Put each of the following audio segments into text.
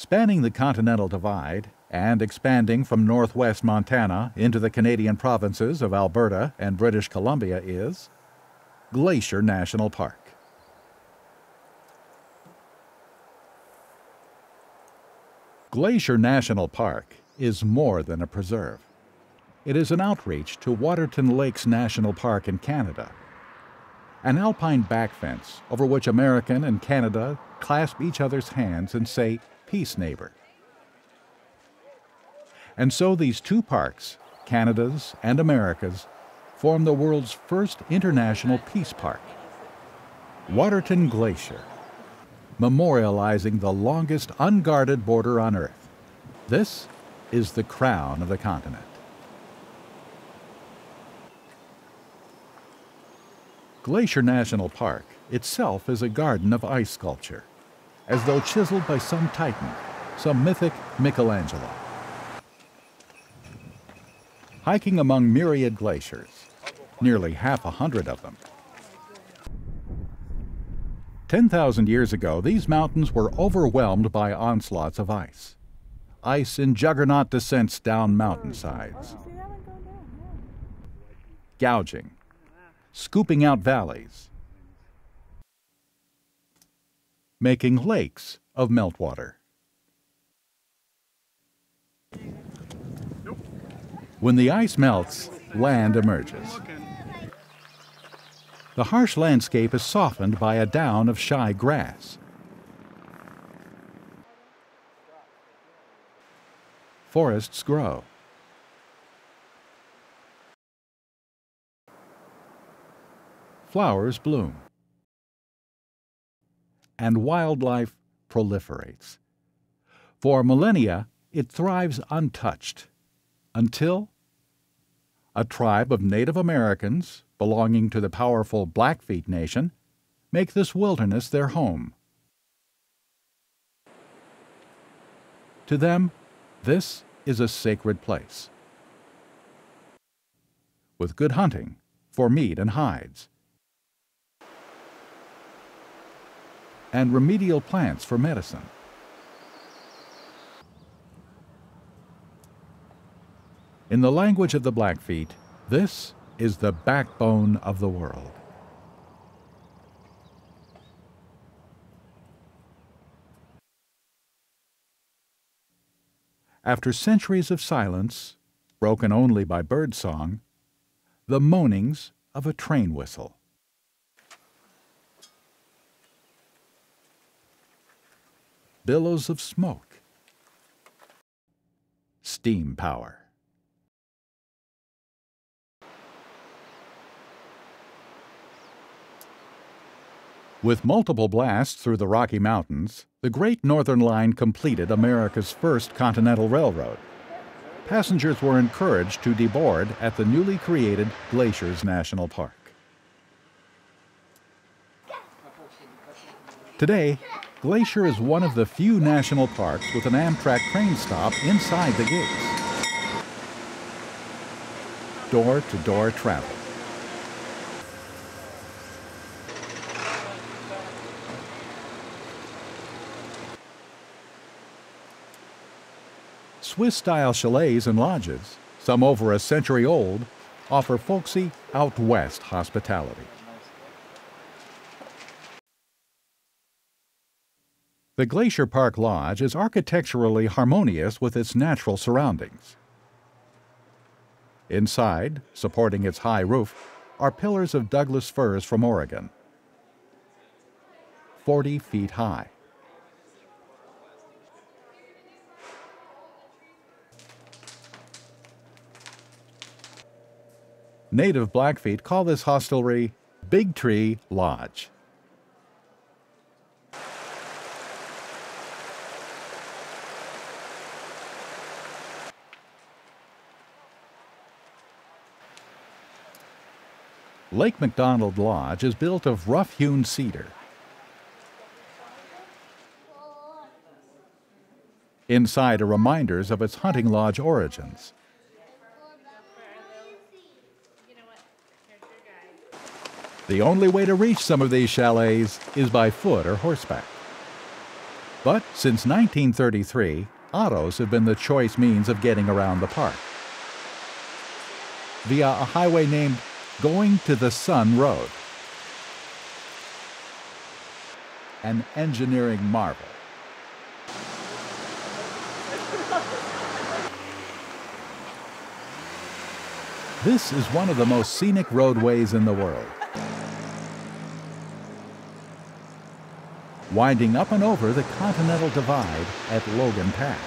Spanning the Continental Divide and expanding from northwest Montana into the Canadian provinces of Alberta and British Columbia is Glacier National Park. Glacier National Park is more than a preserve. It is an outreach to Waterton Lakes National Park in Canada, an alpine backfence over which American and Canada clasp each other's hands and say, "Peace, neighbor." And so these two parks, Canada's and America's, form the world's first international peace park. Waterton Glacier, memorializing the longest unguarded border on Earth. This is the crown of the continent. Glacier National Park itself is a garden of ice sculpture, as though chiseled by some titan, some mythic Michelangelo. Hiking among myriad glaciers, nearly 100 of them. 10,000 years ago, these mountains were overwhelmed by onslaughts of ice. Ice in juggernaut descents down mountainsides, gouging, scooping out valleys, making lakes of meltwater. When the ice melts, land emerges. The harsh landscape is softened by a down of shy grass. Forests grow. Flowers bloom. And wildlife proliferates. For millennia, it thrives untouched, until a tribe of Native Americans belonging to the powerful Blackfeet Nation make this wilderness their home. To them, this is a sacred place, with good hunting for meat and hides, and remedial plants for medicine. In the language of the Blackfeet, this is the backbone of the world. After centuries of silence, broken only by birdsong, the moanings of a train whistle. Billows of smoke. Steam power. With multiple blasts through the Rocky Mountains, the Great Northern Line completed America's first continental railroad. Passengers were encouraged to deboard at the newly created Glaciers National Park. Today, Glacier is one of the few national parks with an Amtrak train stop inside the gates. Door-to-door travel. Swiss-style chalets and lodges, some over a century old, offer folksy out west hospitality. The Glacier Park Lodge is architecturally harmonious with its natural surroundings. Inside, supporting its high roof, are pillars of Douglas firs from Oregon, 40 feet high. Native Blackfeet call this hostelry Big Tree Lodge. Lake McDonald Lodge is built of rough-hewn cedar. Inside are reminders of its hunting lodge origins. The only way to reach some of these chalets is by foot or horseback. But since 1933, autos have been the choice means of getting around the park via a highway named Going to the Sun Road, an engineering marvel. This is one of the most scenic roadways in the world, winding up and over the Continental Divide at Logan Pass.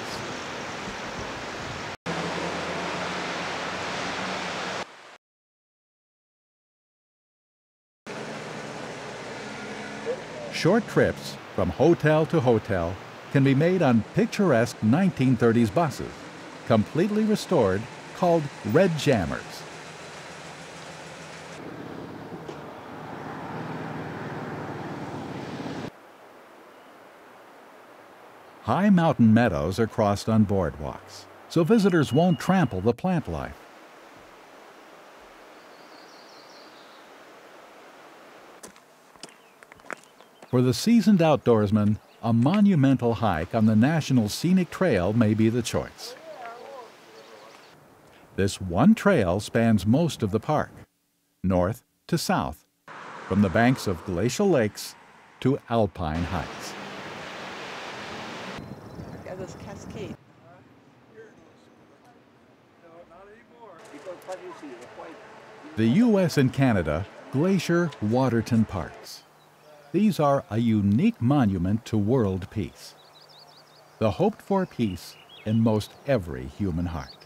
Short trips from hotel to hotel can be made on picturesque 1930s buses, completely restored, called Red Jammers. High mountain meadows are crossed on boardwalks, so visitors won't trample the plant life. For the seasoned outdoorsman, a monumental hike on the National Scenic Trail may be the choice. This one trail spans most of the park, north to south, from the banks of glacial lakes to alpine heights. Yeah, those cascades. The U.S. and Canada Glacier Waterton Parks. These are a unique monument to world peace, the hoped-for peace in most every human heart.